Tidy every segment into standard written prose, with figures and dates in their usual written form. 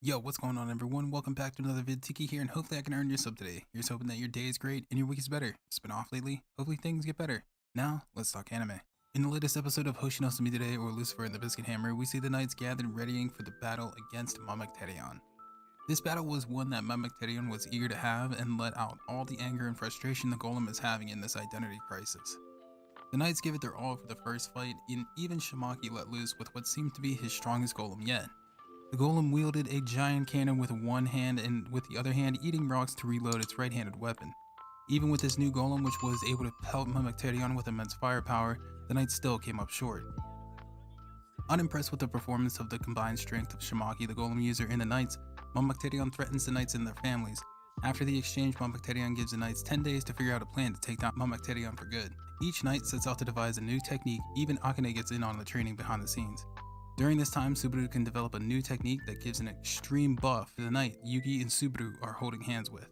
Yo, what's going on everyone? Welcome back to another vid. Tiki here, and hopefully I can earn your sub today. Here's hoping that your day is great and your week is better. It's been off lately. Hopefully things get better. Now, let's talk anime. In the latest episode of Hoshi no Samidare, or Lucifer and the Biscuit Hammer, we see the knights gathered readying for the battle against Amamiya. This battle was one that Amamiya was eager to have and let out all the anger and frustration the Golem is having in this identity crisis. The knights give it their all for the first fight, and even Shimaki let loose with what seemed to be his strongest golem yet. The golem wielded a giant cannon with one hand and with the other hand eating rocks to reload its right-handed weapon. Even with this new golem, which was able to pelt Amamiya with immense firepower, the knights still came up short. Unimpressed with the performance of the combined strength of Shimaki, the golem user, and the knights, Amamiya threatens the knights and their families. After the exchange, Amamiya gives the knights 10 days to figure out a plan to take down Amamiya for good. Each knight sets out to devise a new technique. Even Akane gets in on the training behind the scenes. During this time, Subaru can develop a new technique that gives an extreme buff to the knight Yugi and Subaru are holding hands with.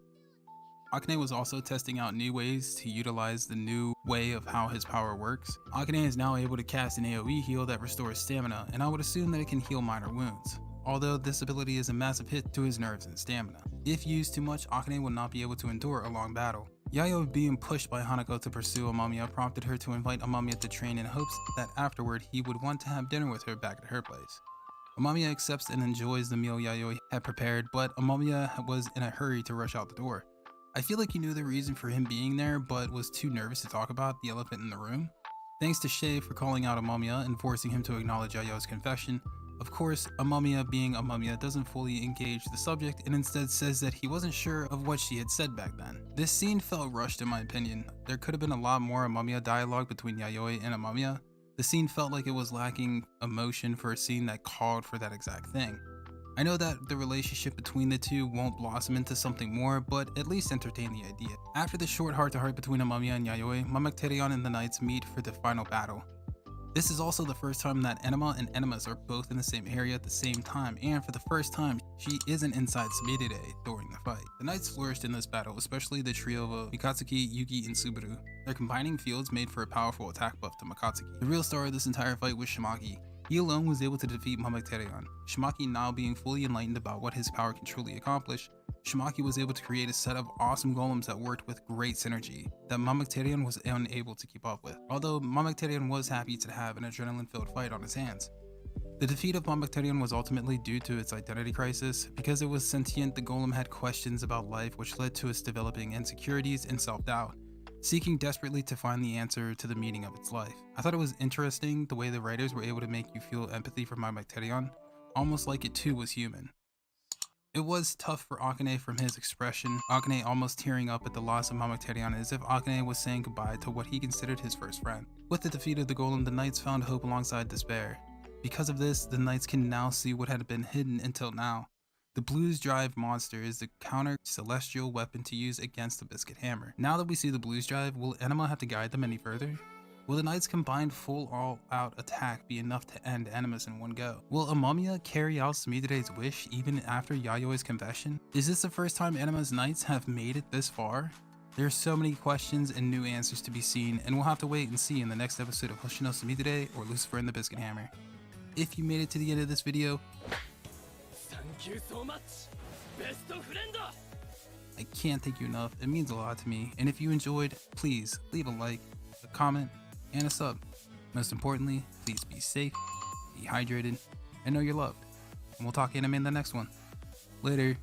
Akane was also testing out new ways to utilize the new way of how his power works. Akane is now able to cast an Yayoi heal that restores stamina, and I would assume that it can heal minor wounds, although this ability is a massive hit to his nerves and stamina. If used too much, Akane will not be able to endure a long battle. Yayoi being pushed by Hanako to pursue Amamiya prompted her to invite Amamiya to train in hopes that afterward he would want to have dinner with her back at her place. Amamiya accepts and enjoys the meal Yayoi had prepared, but Amamiya was in a hurry to rush out the door. I feel like he knew the reason for him being there, but was too nervous to talk about the elephant in the room. Thanks to Shay for calling out Amamiya and forcing him to acknowledge Yayoi's confession. Of course, Amamiya being Amamiya doesn't fully engage the subject and instead says that he wasn't sure of what she had said back then. This scene felt rushed in my opinion. There could have been a lot more Amamiya dialogue between Yayoi and Amamiya. The scene felt like it was lacking emotion for a scene that called for that exact thing. I know that the relationship between the two won't blossom into something more, but at least entertain the idea. After the short heart-to-heart between Amamiya and Yayoi, Amamiya and the knights meet for the final battle. This is also the first time that Enema and Enemas are both in the same area at the same time, and for the first time, she isn't inside Samidare during the fight. The knights flourished in this battle, especially the trio of Mikatsuki, Yugi, and Subaru. Their combining fields made for a powerful attack buff to Mikatsuki. The real star of this entire fight was Shimaki. He alone was able to defeat Amamiya. Shimaki, now being fully enlightened about what his power can truly accomplish, Shimaki was able to create a set of awesome golems that worked with great synergy that Amamiya was unable to keep up with, although Amamiya was happy to have an adrenaline-filled fight on his hands. The defeat of Amamiya was ultimately due to its identity crisis. Because it was sentient, the golem had questions about life, which led to its developing insecurities and self-doubt, seeking desperately to find the answer to the meaning of its life. I thought it was interesting the way the writers were able to make you feel empathy for Amamiya, almost like it too was human. It was tough for Akane from his expression, Akane almost tearing up at the loss of Amamiya as if Akane was saying goodbye to what he considered his first friend. With the defeat of the golem, the knights found hope alongside despair. Because of this, the knights can now see what had been hidden until now. The Blues Drive monster is the counter-celestial weapon to use against the Biscuit Hammer. Now that we see the Blues Drive, will Enema have to guide them any further? Will the knights' combined full all-out attack be enough to end Enemas in one go? Will Amamiya carry out Samidare's wish even after Yayoi's confession? Is this the first time Enema's knights have made it this far? There are so many questions and new answers to be seen, and we'll have to wait and see in the next episode of Hoshi no Samidare or Lucifer and the Biscuit Hammer. If you made it to the end of this video, thank you so much, best friend. I can't thank you enough. It means a lot to me, and if you enjoyed, please leave a like, a comment, and a sub. Most importantly, please be safe, be hydrated, and know you're loved. And we'll talk anime in the next one. Later.